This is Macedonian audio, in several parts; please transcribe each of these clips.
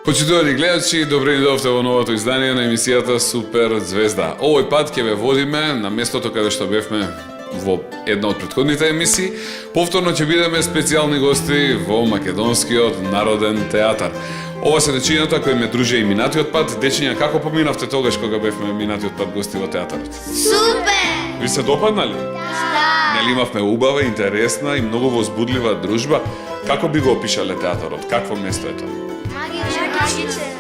Почитувани гледачи, добре ни дојдовте во новото издание на емисијата Супер Звезда. Овој пат ќе ве водиме на местото каде што бевме во една од претходните емисии. Повторно ќе бидеме специјални гости во Македонскиот народен театар. Ова се дечињата кои ме дружи и минатиот пат. Дечиња, како поминавте тогаш кога бевме минатиот пат гости во театарот? Супер! Ви се допаднали? Да! Нели имавме убава, интересна и многу возбудлива дружба? Како би го опишале театарот? Какво место е тоа? Магичен.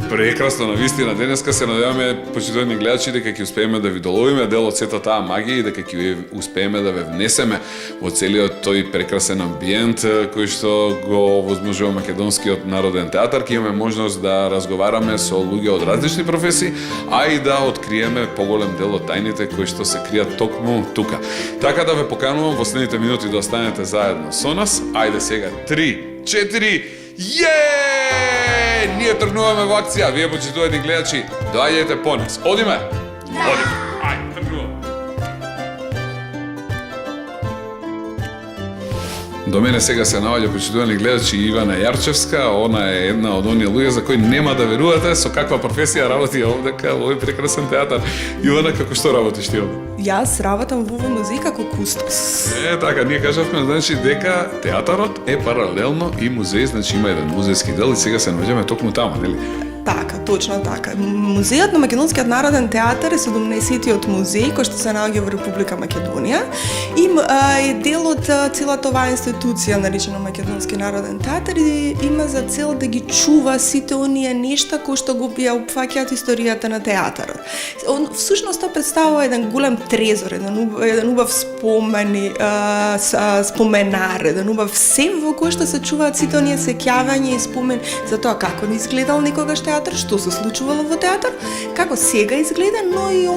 Прекрасно, навистина. Денеска се надеваме, почитувани гледачи, дека ќе успееме да ви доловиме дел од сета таа магија и дека ќе успееме да ве внесеме во целиот тој прекрасен амбиент кој што го возможува Македонскиот народен театар. Ќе имаме можност да разговараме со луѓе од различни професии, а и да откриеме поголем дел од тајните кои што се кријат токму тука. Така да ве поканувам во следните минути да останете заедно со нас. Ајде сега 3, 4, Ние тргнуваме во акција, вие почитувани гледачи, доаѓајте по нас. Одиме? Одиме. Ајде, тргнуваме. До мене сега се наоѓа почитувани гледачи Ивана Јарчевска. Она е една од оние луѓе за кои нема да верувате со каква професија работи овдека во овој прекрасен театар. Ивана, како што работиш ти овде? Јас работам во музеј како кустос. Така, ние кажавме, значи, дека театарот е паралелно и музеј, значи има еден музејски дел и сега се наоѓаме токму таму, нели? Така, точно така. Музејот на Македонскиот народен театар е 17-тиот музеј кој што се наоѓа во Република Македонија и е дел од целата оваа институција наречена Македонски народен театар и има за цел да ги чува сите оние нешта кои што го ја опфаќаат историјата на театарот. Всушност тоа представува еден голем трезор, еден убав споменар, еден убав сев во кој што се чуваат сите оние сеќавања и спомен за тоа како ни изгледал некогаш театар, што се случувало во театар, како сега изгледа, но и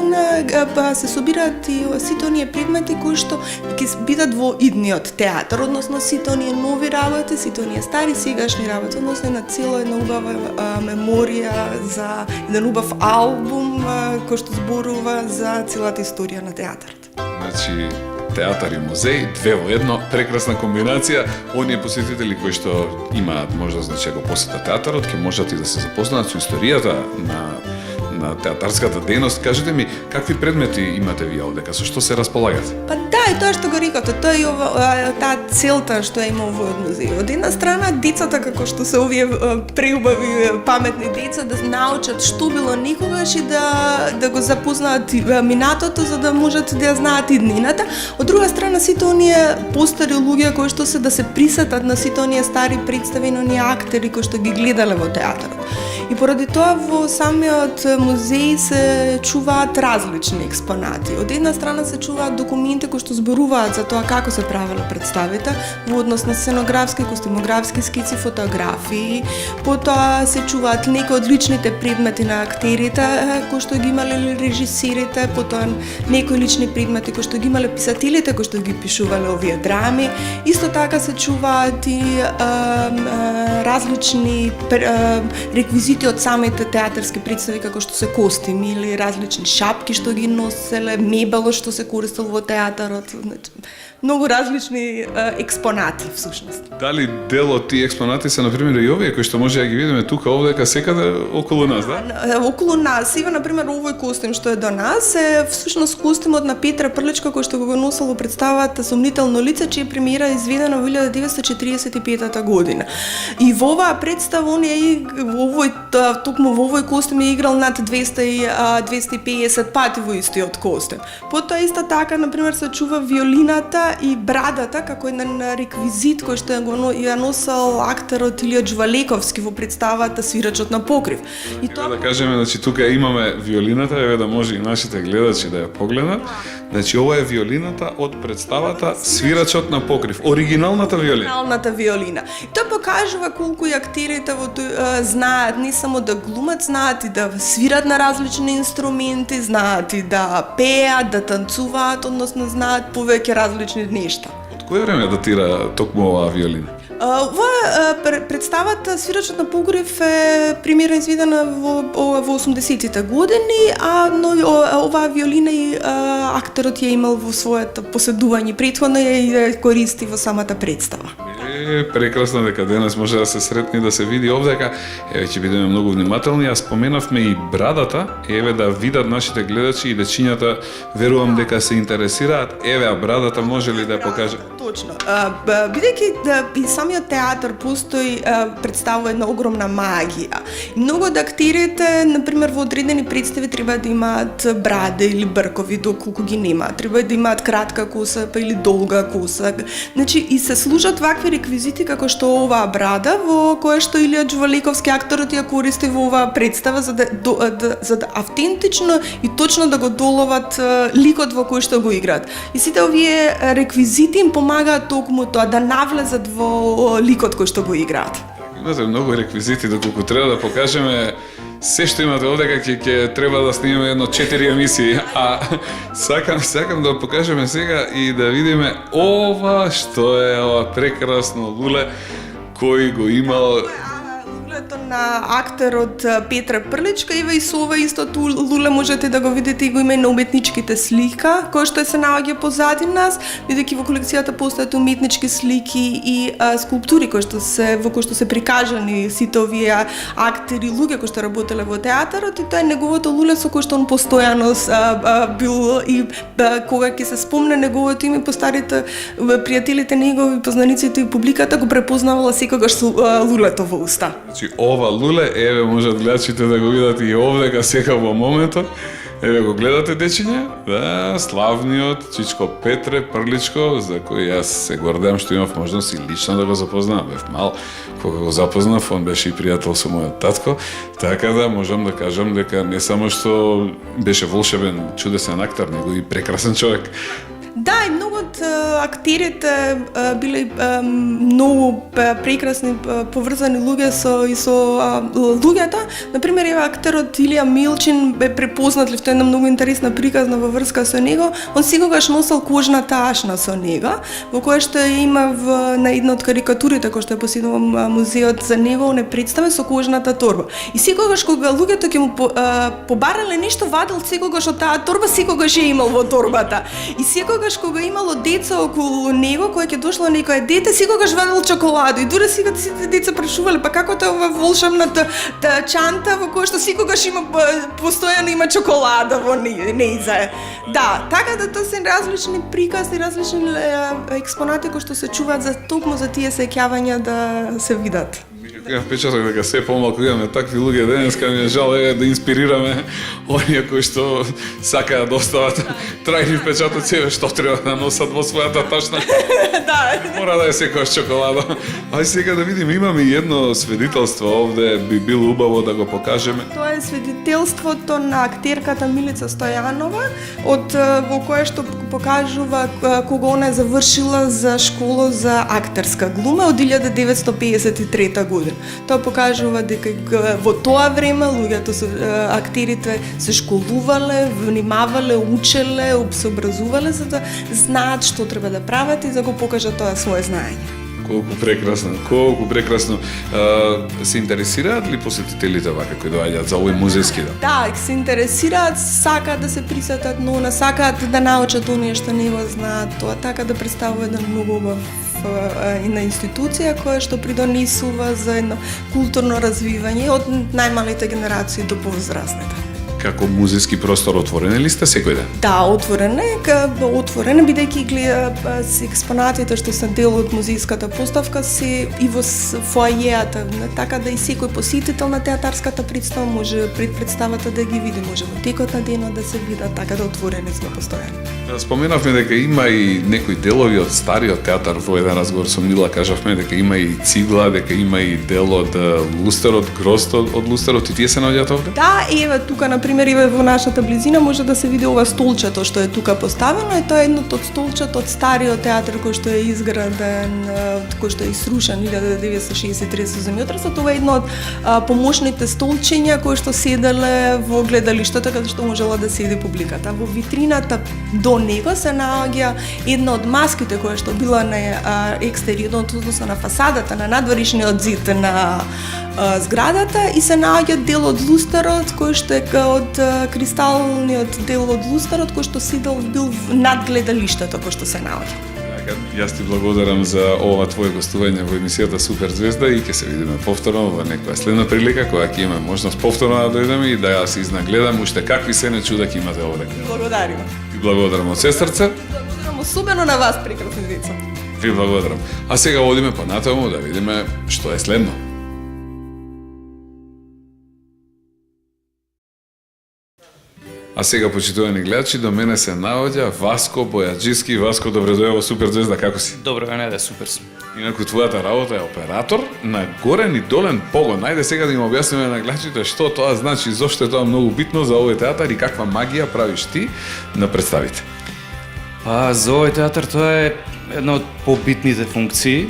се собираат и сите оние предмети кои што ќе бидат во идниот театар, односно сите оние нови работи, сите оние стари сегашни работи, односно на цела една убава меморија за еден убав албум кој што зборува за целата историја на театарот. Значи, театар и музеј, две во едно, прекрасна комбинација. Оние посетители кои што имаат можност да го посетат театарот, ќе можат и да се запознаат со историјата на театарската дејност. Кажете ми, какви предмети имате вие овдека, со што се располагате? Па да, и тоа што го рекате, тоа и таа целта што ја има овој музеј. Од една страна, децата, како што се овие преубави, паметни деца, да научат што било некогаш и да го запознаат минатото, за да можат да ја знаат иднината. Од друга страна, сите оние постари луѓе кои што се да се присетат на сите оние стари представи, на оние актери кои што ги гледале во театарот. И поради тоа во самиот музеј се чуваат различни експонати. Од една страна се чуваат документи кои што зборуваат за тоа како се правело представите во однос на сценографски, костимографски скици, фотографии. Потоа се чуваат некои од личните предмети на актерите кои што ги имале режисерите, потоа некои лични предмети кои што ги имале писателите кои што ги пишувале овие драми. Исто така се чуваат и различни реквизити од самите театарски представи како што се костими или различни шапки што ги носеле, мебело што се користело во театарот, многу различни експонати всушност. Дали дел од тие експонати се например и овие кои што може да ги видиме тука овдека секаде околу нас, да? Околу нас, ива например овој костим што е до нас е всушност костимот на Петра Прличка кој што го носел во представата Сомнително лице, чија премиера е изведена во 1945 година. И во оваа представа он е токму во овој костим е играл над 250 пати во истиот костим. Потоа исто така например се чува виолината и брадата како еден реквизит кој што ја носел актерот Илија Джвалековски во представата Свирачот на покрив. И тоа да кажеме, значи тука имаме виолината, еве да може и нашите гледачи да ја погледнат. Значи ова е виолината од представата Свирачот на покрив, оригиналната виолина. Оригиналната виолина. И тоа покажува колку и актерите знаат не само да глумат, знаат и да свират на различни инструменти, знаат и да пеат, да танцуваат, односно знаат повеќе различни нешта. Од кое време датира токму оваа виолина? Ова представата Свирачот на покрив е премиера изведена во 80-тите години, но оваа виолина и актерот ја имал во своето поседување претходно и ја користи во самата представа. Прекрасно дека денес може да се сретне и да се види овдека. Еве ќе бидеме многу внимателни, а споменавме и брадата. Еве да видат нашите гледачи и дечињата, верувам дека се интересираат. Еве, а брадата може ли да покаже? Точно. Бидејќи и самиот театар постои, представува една огромна магија. И многу од актерите, например, во одредени представи треба да имаат браде или бркови, доколку ги нема. Треба да имаат кратка коса, па или долга коса. Значи, и се служат вакви реквизити како што оваа брада, во која што Илија Џуваликовски акторот ја користи во оваа представа за да автентично и точно да го доловат ликот во кој што го играат. И сите овие реквизити им помагаат токму тоа да навлезат во ликот кој што го играат. Имате многу реквизити, доколку треба да покажеме се што имате овдека, ќе треба да снимаме едно 4 емисии, а сакам да покажеме сега и да видиме ова што е ова прекрасно луле кој го имал на актерот Петра Прличка, и со ова истото луле можете да го видите и го има и на уметничките слика, кој што се наоѓа позади нас, бидејќи во колекцијата постојат уметнички слики и скулптури во кои што се прикажани сите овие актери, луѓе кои што работеле во театарот, и тоа е неговото луле со кој што он постојано бил, и кога ќе се спомне неговото име, постарите пријателите негови, познаниците и публиката го препознавала секогаш со лулето во уста. Ова луле, еве можат гледачите да го видат и овдека сега во моментот. Еве го гледате, дечиња, да, славниот Чичко Петре Прличко, за кој јас се гордеам што имав можност и лично да го запознам. Бев мал, кога го запознав, он беше и пријател со мојот татко, така да можам да кажам дека не само што беше волшебен, чудесен актер, него и прекрасен човек. Да, и многу од актерите биле многу прекрасни, поврзани луѓе со луѓето. Например, ева актерот Илија Милчин бе препознат ли, тоа е една многу интересна приказна во врска со него. Он секогаш носел кожна ташна со него, во која што има на една од карикатурите кој што е посетил музеот за него, он е представен со кожната торба. И секогаш кога луѓето ќе му побарале нешто, вадел секогаш од таа торба, секогаш е имал во торбата. И секогаш кога имало деца околу него, кој ќе дошло некое дете, секогаш вадел чоколаду. И дури сега сите деца прашувале, па како тоа ова волшебната чанта во која што секогаш има постојано има чоколада во нејза. Да, така да тоа се различни приказни, различни експонати кои што се чуваат за токму за тие сеќавања да се видат. Имам впечаток дека се помалку имаме такви луѓе денеска, ми е жал да инспирираме оние кои што сакаат да остават трајни впечатоци, што треба да носат во својата ташна. Да. Мора да е секојаш чоколада. Ај сега да видиме, имаме и едно свидетелство овде, би било убаво да го покажеме. Тоа е свидетелството на актерката Милица Стојанова, во кое што покажува кога она е завршила за школа за актерска глума од 1953 година. Тоа покажува дека во тоа време луѓето актерите се школувале, внимавале, учеле, се образувале за да знаат што треба да прават и да го покажат тоа свое знаење. Колку прекрасно, колку прекрасно. Се интересираат ли посетителите вака кои доаѓаат за овој музејски ден? Да, се интересираат, сакаат да се присетат, но сакаат да научат оние што не го знаат тоа, така да представува еден многу убав една институција која што придонесува за едно културно развивање од најмалите генерации до повозрастните. Како музејски простор отворен ли сте секој ден? Да, отворен бидејќи експонатите што се дел од музејската поставка се и во фоајеата, така да и секој посетител на театарската представа може пред представата да ги види, може во текот на денот да се видат, така да отворени сме постојано. Споменавме дека има и некои делови од стариот театар, во еден разговор со Мила кажавме дека има и цигла, дека има и дел од лустерот, грост од лустерот, и тие се наоѓаат овде? Да, еве тука например еве во нашата близина може да се види ова столчето што е тука поставено, и тоа е едното од столчето од стариот театар кој што е изграден, кој што е исрушен 1963 со земјотресот. Ова е едно од помошните столчиња кои што седеле во гледалиштето каде што можела да седи публиката. Во витрината до него се наоѓа една од маските која што била на екстериорот, односно на фасадата на надворешниот зид на зградата, и се наоѓа дел од лустерот кој што е од кристалниот дел од лустерот кој што бил над гледалиштето кој што се наоѓа. Јас ти благодарам за ова твое гостување во емисијата Супер звезда и ќе се видиме повторно во некоја следна прилика кога ќе имаме можност повторно да дојдеме и да ја се изнагледам уште какви се не чуда ќе имате овде. Благодарим. Ви благодарам од се срце. Благодарам особено на вас, прекрасни деца. Ви благодарам. А сега одиме понатаму да видиме што е следно. А сега, почитувани гледачи, до мене се наоѓа Васко Бојаджиски. Васко, добре дојде во Супер звезда, како си? Добро, не, супер сум. Инаку твојата работа е оператор на горен и долен погон. Најде сега да им објасниме на гледачите што тоа значи, зошто е тоа многу битно за овој театар и каква магија правиш ти на представите. Па, за овој театар тоа е една од побитните функции.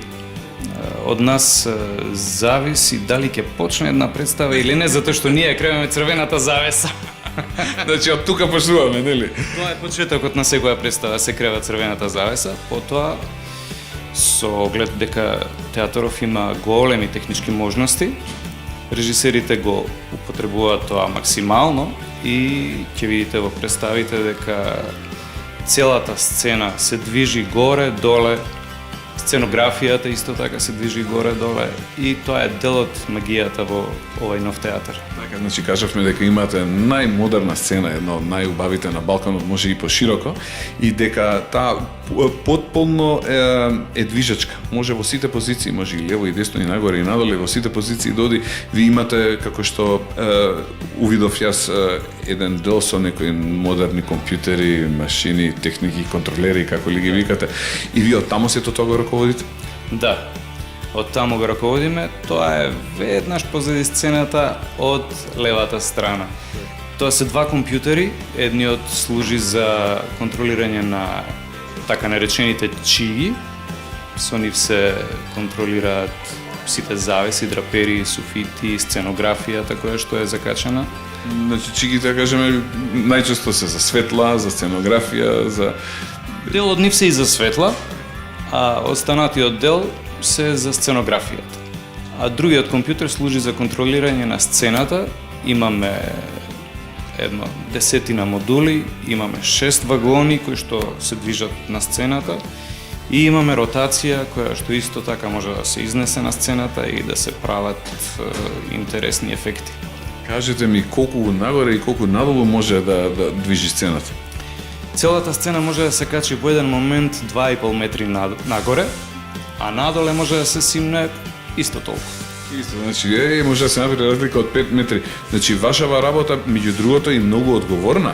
Од нас зависи дали ќе почне една представа или не, затоа што ние креваме црвената завеса. Значи, од тука почнуваме, нели? Тоа е почетокот на секоја представа, се крева црвената завеса, потоа со оглед дека театаров има големи технички можности, режисерите го употребуваат тоа максимално и ќе видите во представите дека целата сцена се движи горе-доле, сценографијата исто така се движи горе-доле и тоа е дел од магијата во овој нов театар. Така, значи кажавме дека имате најмодерна сцена, една од најубавите на Балканот, може и пошироко, и дека таа потполно е движечка. Може во сите позиции, може и лево и десно и нагоре и надоле, во сите позиции доди ви имате како што увидов јас еден дел со некои модерни компјутери, машини, техники, контролери, како ли ги викате, и ви од таму сето тоа го раководите? Да, од таму го раководиме, тоа е веднаш позади сцената од левата страна. Тоа се два компјутери, едниот служи за контролирање на така наречените чиги, со нив се контролираат сите завеси, драпери, суфити, сценографијата која што е закачана. Значи, чигите, да кажеме, најчесто се за светла, за сценографија, за... Дел од нив се и за светла, а останатиот дел се за сценографијата. А другиот компјутер служи за контролирање на сцената. Имаме едно 10 модули, имаме 6 вагони кои што се движат на сцената и имаме ротација која што исто така може да се изнесе на сцената и да се прават интересни ефекти. Кажете ми колку нагоре и колку надолу може да движи сцената? Целата сцена може да се качи во еден момент 2,5 метри нагоре, а надоле може да се симне исто толку. Исто, значи, може да се направи разлика од 5 метри. Значи, вашава работа, меѓу другото, е многу одговорна.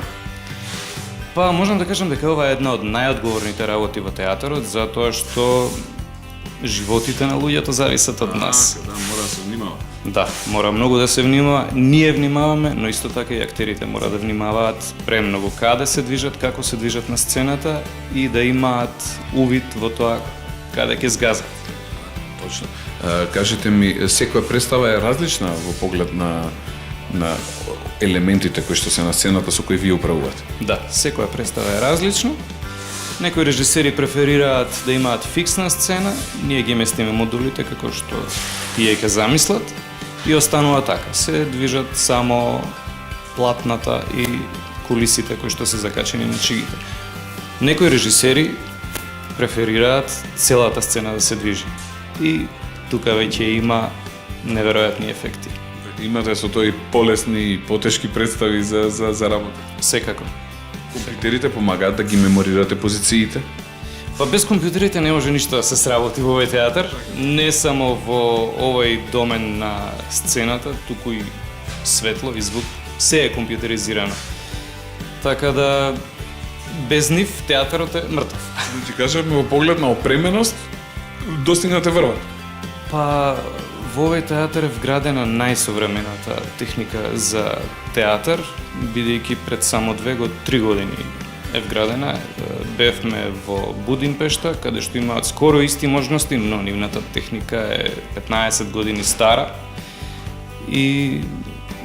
Па, можам да кажам дека ова е една од најодговорните работи во театарот, затоа што животите на луѓето зависат од нас. Да, мора да се внимава. Да, мора многу да се внимава. Ние внимаваме, но исто така и актерите мора да внимаваат премногу каде се движат, како се движат на сцената и да имаат увид во тоа каде ќе згазат. Точно. Кажете ми, секоја представа е различна во поглед на елементите кои што се на сцената со кои вие управувате? Да, секоја представа е различна. Некои режисери преферираат да имаат фиксна сцена, ние ги местиме модулите како што тие ќе замислат и останува така. Се движат само платната и кулисите кои што се закачени на чигите. Некои режисери преферираат целата сцена да се движи и тука веќе има неверојатни ефекти. Имате со тој полесни и потешки представи за работа? Секако. Компјутерите помагаат да ги меморирате позициите? Па без компјутерите не може ништо да се сработи во овој театар, не само во овој домен на сцената, туку и светло и звук, се е компјутеризирано. Така да без нив театарот е мртов. Значи кажаме во поглед на опременост достигнате врвот. Па во овој театар е вградена најсовремената техника за театар, бидејќи пред само 3 години е вградена. Бевме во Будимпешта, каде што имаат скоро исти можности, но нивната техника е 15 години стара и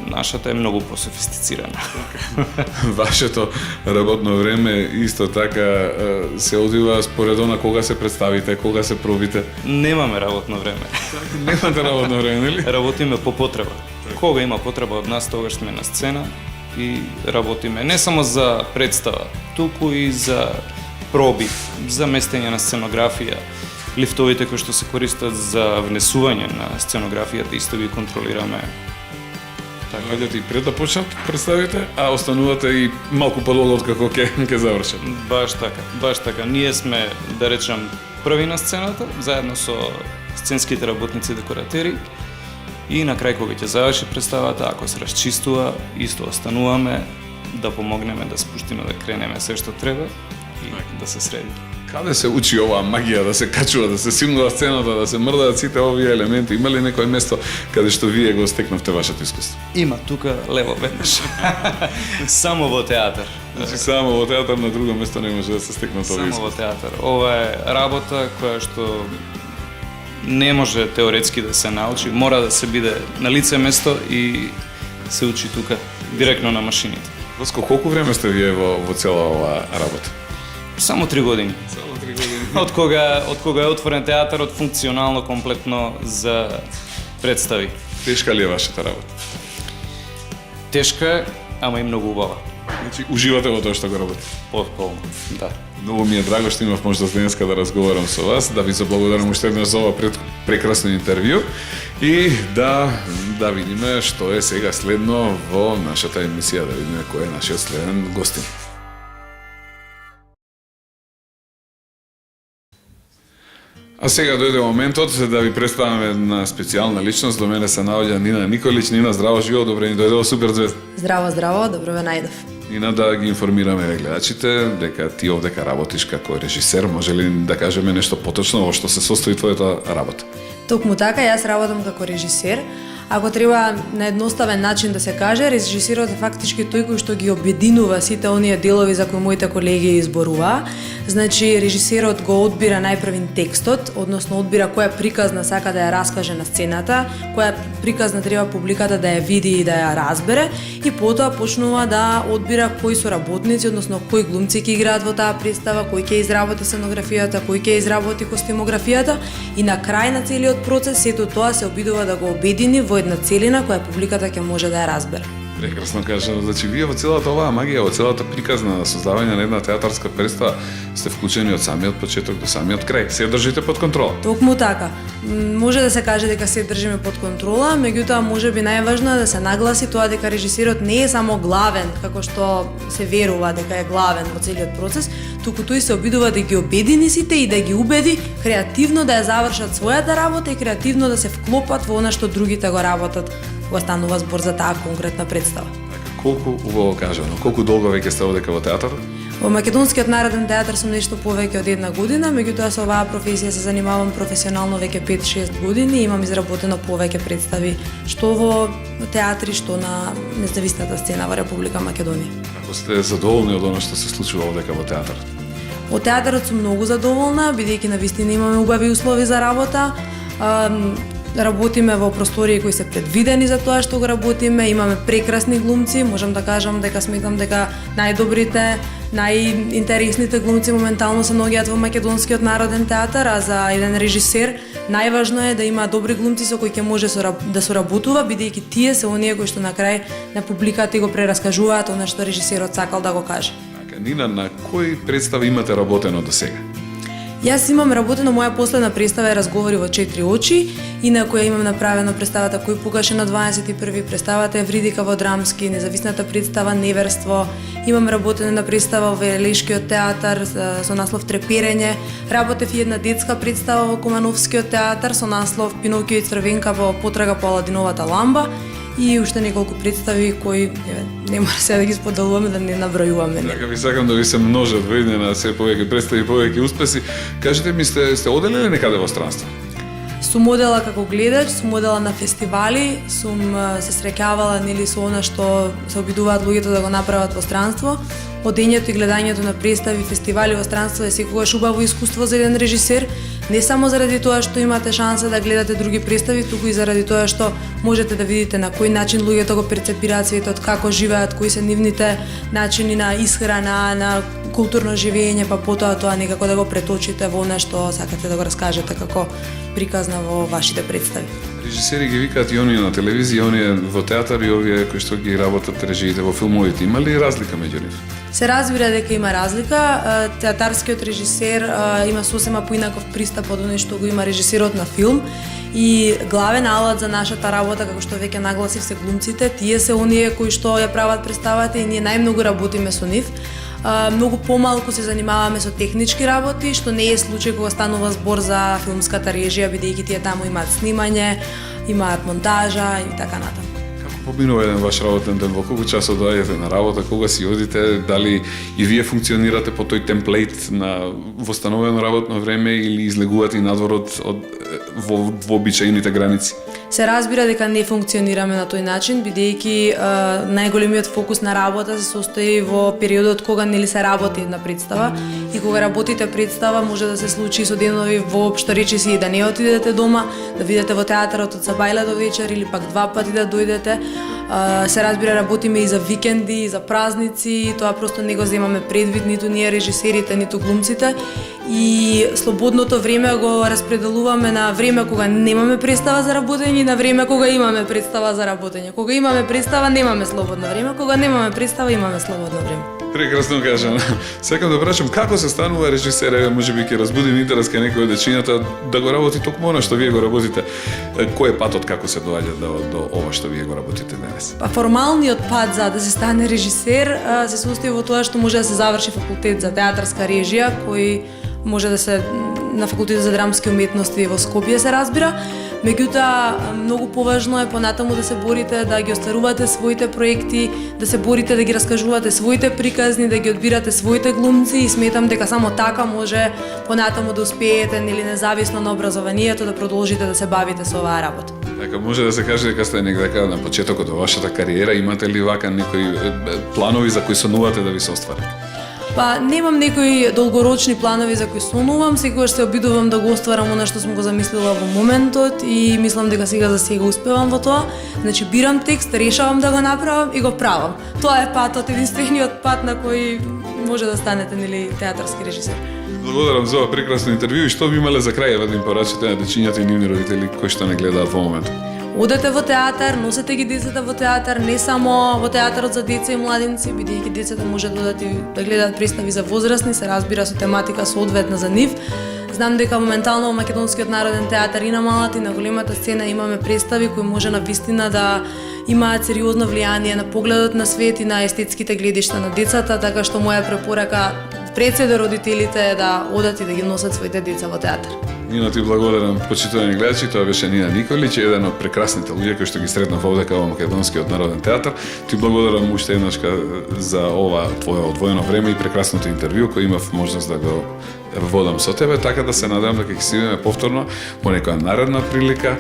нашата е многу пософистицирана. Вашето работно време исто така се одвива според она кога се представите, кога се пробите? Немаме работно време. Немате работно време, нели? Работиме по потреба. Кога има потреба од нас, тогаш сме на сцена и работиме не само за представа, туку и за пробив, за местење на сценографија, лифтовите кои што се користат за внесување на сценографијата исто ги контролираме. Доаѓате и пред да почнат представите, а останувате и малку подолго откако ќе завршат. Баш така. Ние сме, да речам, први на сцената, заедно со сценските работници и декоратери. И на крај кога ќе заврши представата, ако се расчистува, исто остануваме да помогнеме да спуштиме, да кренеме се што треба и да се среди. Каде се учи оваа магија да се качува, да се симнува сцената, да се мрдаат сите овие елементи? Има ли некое место каде што вие го стекнавте вашето искуство? Има тука лево веднаш. Само во театар. Значи само во театар, на друго место не може да се стекне тоа Само искуство. во театар. Ова е работа која што не може теоретски да се научи, мора да се биде на лице место и се учи тука, директно на машините. Воско, колку време сте вие во цела оваа работа? Само 3 години. Само 3 години. Од кога е отворен театарот функционално комплетно за представи. Тешка ли е вашата работа? Тешка е, ама и многу убава. Значи, уживате во тоа што го работите? Потполно, да. Многу ми е драго што имав можност денеска да разговарам со вас, да ви заблагодарам уште еднаш за ова прекрасно интервју и да видиме што е сега следно во нашата емисија, да видиме кој е нашиот следен гостин. А сега дојде моментот да ви представаме една специјална личност. До мене се наоѓа Нина Николич. Нина, здраво, живо, добре ни дојде во Супер Звезда. Здраво, здраво, добро ве најдов. Нина, да ги информираме гледачите дека ти овдека работиш како режисер. Може ли да кажеме нешто поточно во што се состои твојата работа? Токму така, јас работам како режисер. Ако треба на едноставен начин да се каже, режисерот е фактички тој кој што ги обединува сите оние делови за кои моите колеги изборуваа. Значи, режисерот го одбира најпрвин текстот, односно одбира која приказна сака да ја раскаже на сцената, која приказна треба публиката да ја види и да ја разбере, и потоа почнува да одбира кои се работници, односно кои глумци ќе играат во таа представа, кој ќе изработи сценографијата, кој ќе изработи костимографијата, и на крај на целиот процес сето тоа се обидува да го обедини во една целина која публиката ќе може да ја разбере. Прекрасно кажано. Значи, вие во целата оваа магија, во целата приказна на создавање на една театарска представа сте вклучени од самиот почеток до самиот крај. Се држите под контрола. Токму така. Може да се каже дека се држиме под контрола, меѓутоа можеби најважно е да се нагласи тоа дека режисерот не е само главен, како што се верува дека е главен во целиот процес, туку тој се обидува да ги обедини сите и да ги убеди креативно да ја завршат својата работа и креативно да се вклопат во она што другите го работат кога станува збор за таа конкретна представа. Колку убаво кажано, колку долго веќе сте овдека во театарот? Во Македонскиот народен театар сум нешто повеќе од 1 година, меѓутоа со оваа професија се занимавам професионално веќе 5-6 години и имам изработено повеќе представи што во театри, што на независната сцена во Република Македонија. Ако сте задоволни од она што се случува овдека во театарот? Во театарот сум многу задоволна, бидејќи навистина имаме убави услови за работа. Работиме во простории кои се предвидени за тоа што го работиме, имаме прекрасни глумци, можам да кажам дека сметам дека најдобрите, најинтересните глумци моментално се наоѓаат во Македонскиот народен театар, а за еден режисер најважно е да има добри глумци со кои ќе може да соработува, бидејќи тие се оние кои што на крај на публиката го прераскажуваат она што режисерот сакал да го каже. Нина, на кои представи имате работено до сега? Јас имам работено, моја последна представа е Разговори во 4 очи, и на која имам направено представата Кој пукаше на 21. Представата Евридика во драмски, независната представа Неверство. Имам работено на представа во Велешкиот театар со наслов Треперење. Работев и една детска представа во Кумановскиот театар со наслов Пинокио и Црвенка во потрага по Аладиновата ламба. И уште неколку представи кои не мора сега да ги споделуваме, да не набројуваме. Така ви сакам да ви се множат во иднина се повеќе представи, повеќе успеси. Кажете ми, сте оделеле некаде во странство? Сум одела како гледач, сум одела на фестивали, сум се среќавала нели со она што се обидуваат луѓето да го направат во странство. Одењето и гледањето на представи, фестивали во странство е секогаш убаво искуство за еден режисер, не само заради тоа што имате шанса да гледате други представи, туку и заради тоа што можете да видите на кој начин луѓето го перцепираат светот, како живеат, кои се нивните начини на исхрана, на културно живење, па потоа тоа некако да го преточите во она што сакате да го раскажете како приказна во вашите представи. Режисери ги викаат и оние на телевизија, оние во театар и овие кои што ги работат режиите во филмовите. Има ли разлика меѓу нив? Се разбира дека има разлика. Театарскиот режисер има сосема поинаков пристап од оној што го има режисерот на филм. И главен алат за нашата работа, како што веќе нагласив, се глумците. Тие се оние кои што ја прават представата и ние најмногу работиме со нив. Многу помалку се занимаваме со технички работи, што не е случај кога станува збор за филмската режија, бидејќи тие таму имаат снимање, имаат монтажа и така натаму. Како поминува еден ваш работен ден? Во колку часот доаѓате на работа, кога си одите, дали и вие функционирате по тој темплейт на востановено работно време или излегувате и надвор од вообичаените граници? Се разбира дека не функционираме на тој начин, бидејќи најголемиот фокус на работа се состои во периодот кога нели се работи една представа и кога работите представа може да се случи со денови воопшто речиси и да не отидете дома, да видите во театарот од сабајле до вечер или пак два пати да дојдете. Се разбира работиме и за викенди, и за празници, тоа просто не го земаме предвид ниту ние режисерите, ниту глумците и слободното време го распределуваме на време кога немаме представа за работење и на време кога имаме представа за работење. Кога имаме представа немаме слободно време, кога немаме представа имаме слободно време. Прекрасно кажано. Сакам да прашам како се станува режисер, можеби ќе разбудим интерес кај некој од дечината да го работи токму она што вие го работите. Кој е патот како се доаѓа до ова што вие го работите денес? Па формалниот пат за да се стане режисер се состои во тоа што може да се заврши факултет за театарска режија, кој може да се на факултетот за драмски уметности во Скопје се разбира. Меѓутоа, многу поважно е понатаму да се борите, да ги остварувате своите проекти, да се борите да ги раскажувате своите приказни, да ги одбирате своите глумци и сметам дека само така може понатаму да успеете, нели независно на образованието, да продолжите да се бавите со оваа работа. Дека може да се каже дека сте некаде на почетокот од вашата кариера, имате ли вака некои планови за кои сонувате да ви се остварат? Па, немам некои долгорочни планови за кои сонувам, секогаш се обидувам да го остварам она што сум го замислила во моментот и мислам дека сега за сега успевам во тоа. Значи, бирам текст, решавам да го направам и го правам. Тоа е патот, единствениот пат на кој може да станете, нели, театарски режисер. Благодарам за ова прекрасно интервју и што би имале за крај да им порачате на дечињата и нивни родители кои што не гледаат во моментот? Одете во театар, носете ги децата во театар, не само во театарот за деца и младенци, бидејќи децата може да гледаат представи за возрастни, се разбира со тематика соодветна за нив. Знам дека моментално во Македонскиот народен театар и на малата и на големата сцена имаме представи кои може на вистина да имаат сериозно влијание на погледот на свет и на естетските гледишта на децата, така што моја препорака пред се до родителите е да одат и да ги носат своите деца во театар. Нина, ти благодарам, почитувани гледачи, тоа беше Нина Николич, еден од прекрасните луѓе кои што ги сретнав овдека во Македонскиот народен театар. Ти благодарам уште еднашка за ова твое одвоено време и прекрасното интервју кој имав можност да го водам со тебе, така да се надевам дека ќе се видиме повторно по некоја наредна прилика.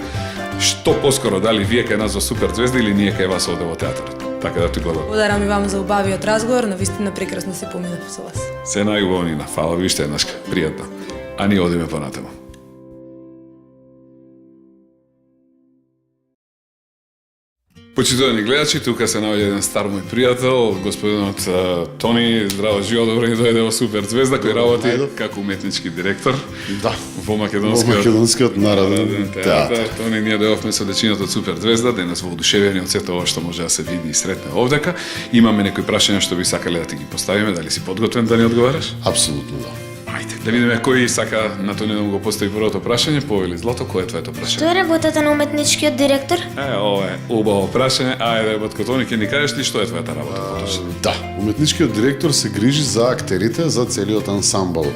Што поскоро, дали вие кај нас во Супер Звезда или ние кај вас овде во театарот. Така да ти благодарам. Благодарам и вам за убавиот разговор, навистина прекрасно се поминав со вас. Се најубаво, Нина. Фала ви уште еднашка. Пријатно. А ние одиме понатаму. Почитувани гледачи, тука се наоѓа еден стар мој пријател, господинот Тони. Здраво, живо, добро ни дојде во Супер Звезда, кој работи како уметнички директор во Македонскиот народен театар. Тони, ние дојдовме со дечината од Супер Звезда, денес воодушевени од сето ова што може да се види и сретне овдека. Имаме некои прашања што би сакале да ти ги поставиме, дали си подготвен да ни одговараш? Апсолутно да. Ајде, да видиме кој сака на Тони да му го постави првото прашање. Повели Злато, кој е твоето прашање? Што е работата на уметничкиот директор? Ова е убаво прашање. Ајде, Батко Тони, ќе ни кажеш ли што е твојата работа поточно? Да, уметничкиот директор се грижи за актерите, за целиот ансамбл.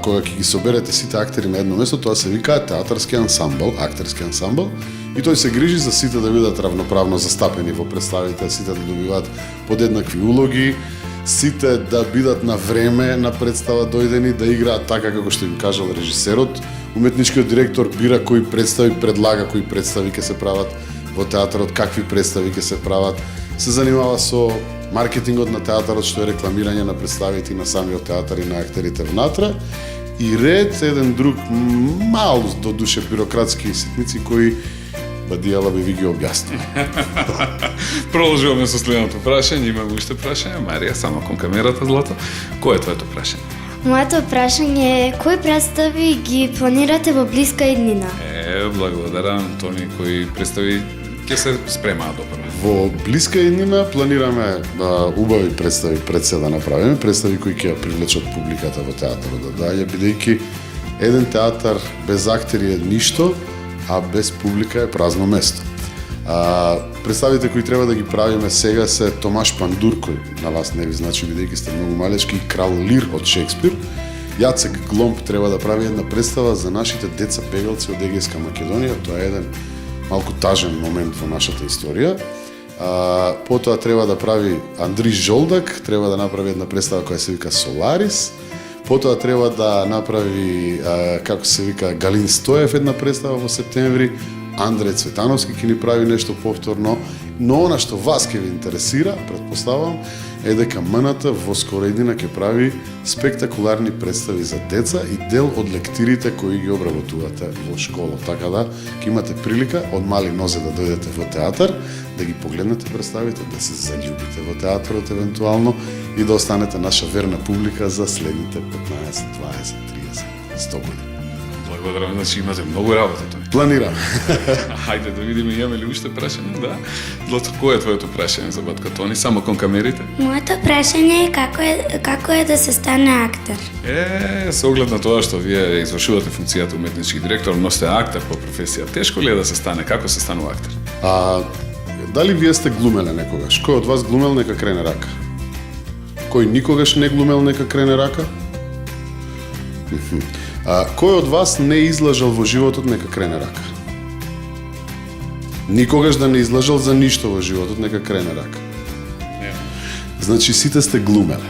Кога ќе ги соберете сите актери на едно место, тоа се вика театарски ансамбл, актерски ансамбл, и тој се грижи за сите да бидат равноправно застапени во представите, сите да добиваат подеднакви улоги, сите да бидат на време на представа дојдени, да играат така како што им кажал режисерот. Уметничкиот директор бира кои представи, предлага кои представи ќе се прават во театарот, какви представи ќе се прават, се занимава со маркетингот на театарот, што е рекламирање на представите на самиот театар и на актерите внатре, и ред еден друг мал до душе бирократски ситници кои Бадијала би ви ги објаснила. Продолжуваме со следното прашање. Имаме уште прашање. Марија, само кон камерата, Злато. Кој е твоето прашање? Моето прашање е кои представи ги планирате во блиска иднина? Благодарам Тони, кои представи ќе се спремаат допрва. Во блиска иднина планираме убави представи пред се да направиме, представи кои ќе ја привлечат публиката во театарот да доаѓа, бидејќи еден театар без актери е ништо, а без публика е празно место. Представите кои треба да ги правиме сега се Томаш Пандур, кој на вас не ви значи бидејќи сте многу малечки, и Крал Лир од Шекспир. Јацек Гломб треба да прави една представа за нашите деца бегалци од Егејска Македонија. Тоа е еден малку тажен момент во нашата историја. Потоа треба да прави Андри Жолдак, треба да направи една представа која се вика Соларис. Потоа треба да направи, како се вика, Галин Стоев една представа во септември. Андре Цветановски ќе ни прави нешто повторно, но она што вас ќе ви интересира, предпоставам, е дека МНТ во скоро иднина ќе прави спектакуларни представи за деца и дел од лектирите кои ги обработувате во школа. Така да, ќе имате прилика од мали нозе да дојдете во театар, да ги погледнете представите, да се заљубите во театарот евентуално и да останете наша верна публика за следните 15, 20, 30, 100 години. Благодарам, значи имате многу работа тој. Планирам. Хајде да видиме имаме ли уште прашање, да? Злато, кој е твоето прашање за Батка Тони? Само кон камерите? Моето прашање е како е да се стане актер? Со оглед на тоа што вие извршувате функцијата уметнички директор, но сте актер по професија, тешко ли е да се стане? Како се станува актер? Дали вие сте глумеле некогаш? Кој од вас глумел, нека крене рака? Кој никогаш не глумел, нека крене рака? Кој од вас не излажал во животот, нека крене рака? Никогаш да не излажал за ништо во животот, нека крене рака? Значи сите сте глумеле.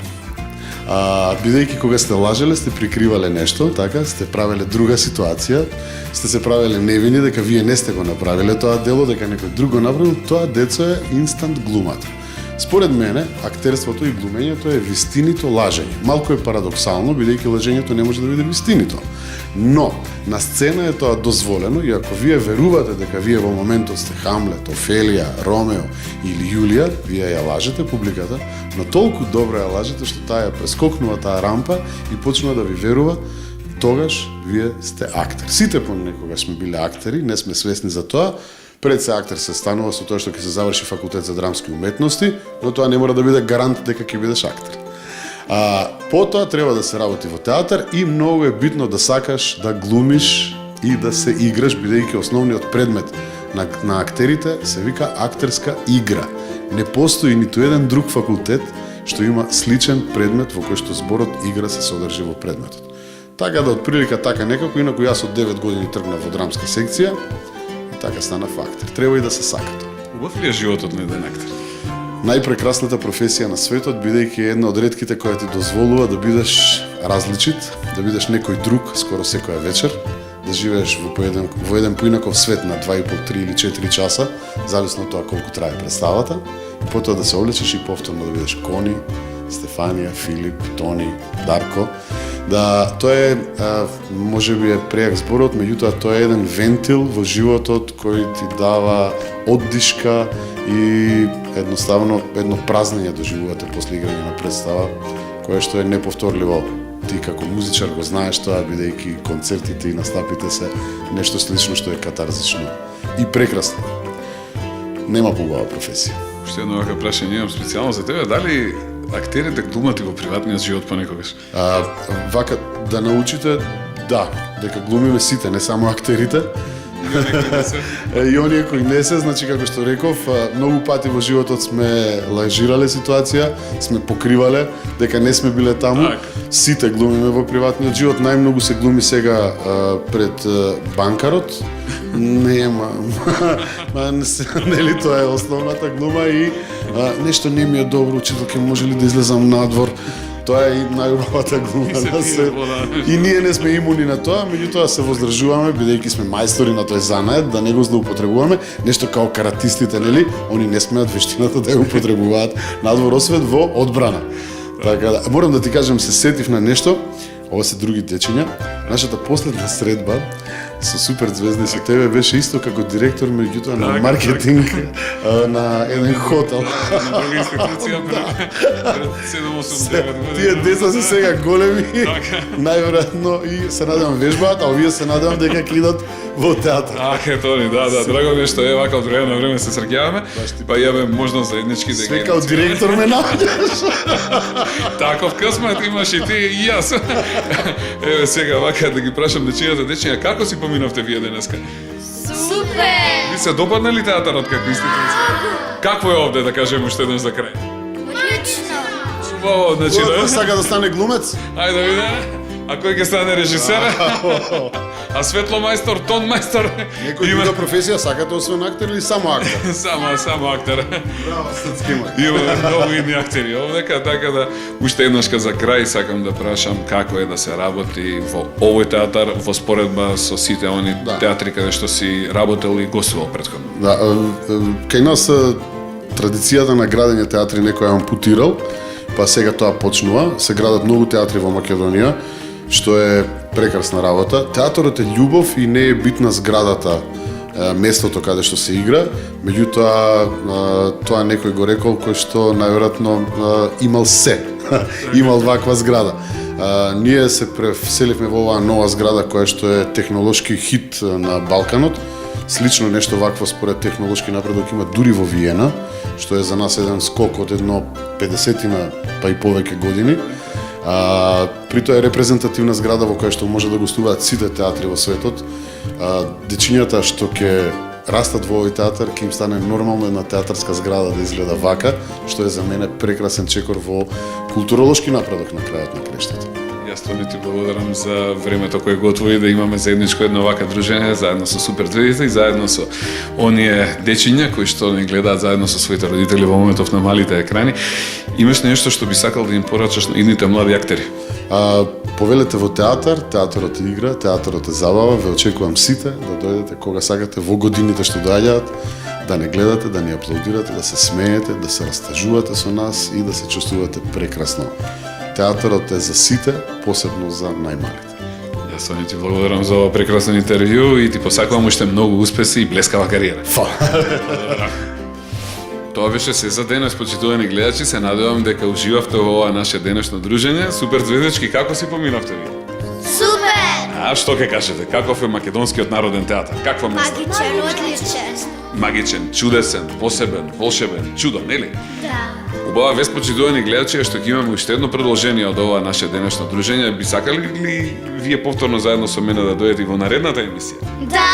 Бидејќи кога сте лажеле, сте прикривале нешто, така, сте правеле друга ситуација, сте се правеле невини дека вие не сте го направиле тоа дело, дека некој друг го направил, тоа децо е инстант глумата. Според мене, актерството и глумењето е вистинито лажење. Малку е парадоксално, бидејќи лажењето не може да биде вистинито. Но, на сцена е тоа дозволено и ако вие верувате дека вие во моментот сте Хамлет, Офелија, Ромео или Јулија, вие ја лажете публиката, но толку добро ја лажете што таа ја прескокнува таа рампа и почнува да ви верува, тогаш вие сте актер. Сите понекогаш сме биле актери, не сме свесни за тоа. Пред се актер се станува со тоа што ќе се заврши факултет за драмски уметности, но тоа не мора да биде гарант дека ќе бидеш актер. Потоа треба да се работи во театар и многу е битно да сакаш да глумиш и да се играш, бидејќи основниот предмет на актерите се вика актерска игра. Не постои ниту еден друг факултет што има сличен предмет во кој што зборот игра се содржи во предметот. Така да отприлика така некако, инаку јас од 9 години тргнав во драмска секција, така станав актер. Треба и да се сака тоа. Убав ли е животот на еден актер? Најпрекрасната професија на светот, бидејќи е една од ретките која ти дозволува да бидеш различит, да бидеш некој друг скоро секоја вечер, да живееш во еден поинаков свет на 2,5, 3 или 4 часа, зависно од тоа колку трае представата, и потоа да се облечеш и повторно да бидеш Кони, Стефанија, Филип, Тони, Дарко. Да, тоа е, можеби е прејак зборот, меѓутоа тоа е еден вентил во животот кој ти дава оддишка и едноставно едно празнење доживувате после играње на представа, кое што е неповторливо. Ти како музичар го знаеш тоа, бидејќи концертите и настапите се нешто слично што е катарзично и прекрасно. Нема поубава професија. Уште едно вака прашање имам специјално за тебе, дали актерите глумат и во приватниот живот понекогаш? Вака, да научите, да, дека глумиме сите, не само актерите. И оние кои не се, значи како што реков, многу пати во животот сме лажирале ситуација, сме покривале дека не сме биле таму. Сите глумиме во приватниот живот, најмногу се глуми сега пред банкарот. Нема, нели тоа е основната глума и нешто не ми е добро, учителке, може ли да излезам надвор? Тоа е и најубавата глума на се. И ние не сме имуни на тоа, меѓутоа се воздржуваме, бидејќи сме мајстори на тој занает, да не го злоупотребуваме, нешто као каратистите, нели? Они не смеат вештината да ја употребуваат надвор, освет во одбрана. Така да, морам да ти кажам, се сетив на нешто, ова се други течења. Нашата последна средба со супер звезди, со тебе беше исто како директор меѓутоа на Така, маркетинг на еден хотел. На друга институција пред 7-8-9 години. Тие деца се сега големи, Така. најверојатно и се надевам вежбаат, а овие се надевам дека ќе идат во театар. Ето ни, да, драго ми е што е вака од време на време се срќаваме, па имаме можност заеднички да Све као директор ме наоѓаш. Таков късмет имаш и ти и јас. Еве сега вака да ги прашам дечињата, дечиња, како си поминавте вие денеска? Супер! Ви се допадна ли театарот како институција? Какво е овде, да кажем уште еднаш за крај? Одлично! Во, значи, Кој да, сака да стане глумец? ајде да видиме. А кој ќе стане режисер? А светломајстор, тон мајстор? Некој друга професија сакате освен актер или само актер? Само актер. Браво, Стацки мај. Има многу идни актери овдека, така да уште еднашка за крај сакам да прашам како е да се работи во овој театар во споредба со сите они театри каде што си работел и гостувал претходно. Да, кај нас традицијата на градење театри некој ја ампутирал, па сега тоа почнува. Се градат многу театри во Македонија, што е прекрасна работа. Театарот е љубов и не е битна зградата, местото каде што се игра, меѓутоа тоа некој го рекол кој што најверојатно имал се, имал ваква зграда. Ние се преселивме во оваа нова зграда која што е технолошки хит на Балканот. Слично нешто вакво според технолошки напредок има дури во Виена, што е за нас еден скок од едно 50-тина па и повеќе години. При тоа е репрезентативна зграда во која што може да гостуваат сите театри во светот. Дечињата што ќе растат во овој театар, ќе им стане нормално една театарска зграда да изгледа вака, што е за мене прекрасен чекор во културолошки напредок на крајот на крештата. Јас стварно ти благодарам за времето кое го отвои да имаме заедничко едно вака дружење, заедно со Супер звездите и заедно со оние дечиња кои што не гледаат заедно со своите родители во моментов на малите екрани. Имаш нешто што би сакал да им порачаш на идните млади актери? Повелете во театар, театарот е игра, театарот е забава, ве очекувам сите да дојдете кога сакате во годините што доаѓаат, да не гледате, да ни аплаудирате, да се смеете, да се растажувате со нас и да се чувствувате прекрасно. Театарот е за сите, посебно за најмалите. Јас Соня ти благодарам за ова прекрасно интервју и ти посакувам уште многу успеси и блескава кариера. Тоа беше се за денес, почитувани гледачи. Се надевам дека уживавте во ова наше денешно дружење. Супер звездички, како си поминавте ви? Супер! А што ќе кажете? Каков е Македонскиот народен театар? Какво место? Магичен, одличен. Магичен, чудесен, посебен, волшебен, чудо, нели? Да. Убава вест, почитувани гледачи, што ќе имаме уште едно продолжение од ова наше денешно дружење. Би сакали ли вие повторно заедно со мене да дојдете во наредната емисија? Да!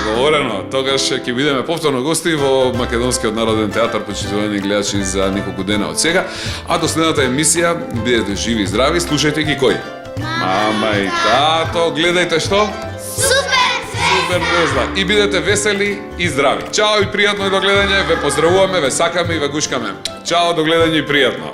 Договорено, тогаш ќе бидеме повторно гости во Македонскиот народен театар, почитувани гледачи, за неколку дена од сега. А до следната емисија, бидете живи и здрави, слушајте ги кој? Мама и тато, гледајте што? Супер звезда. И бидете весели и здрави. Чао и пријатно до гледање, ве поздравуваме, ве сакаме и ве гушкаме. Чао, до гледање и пријатно.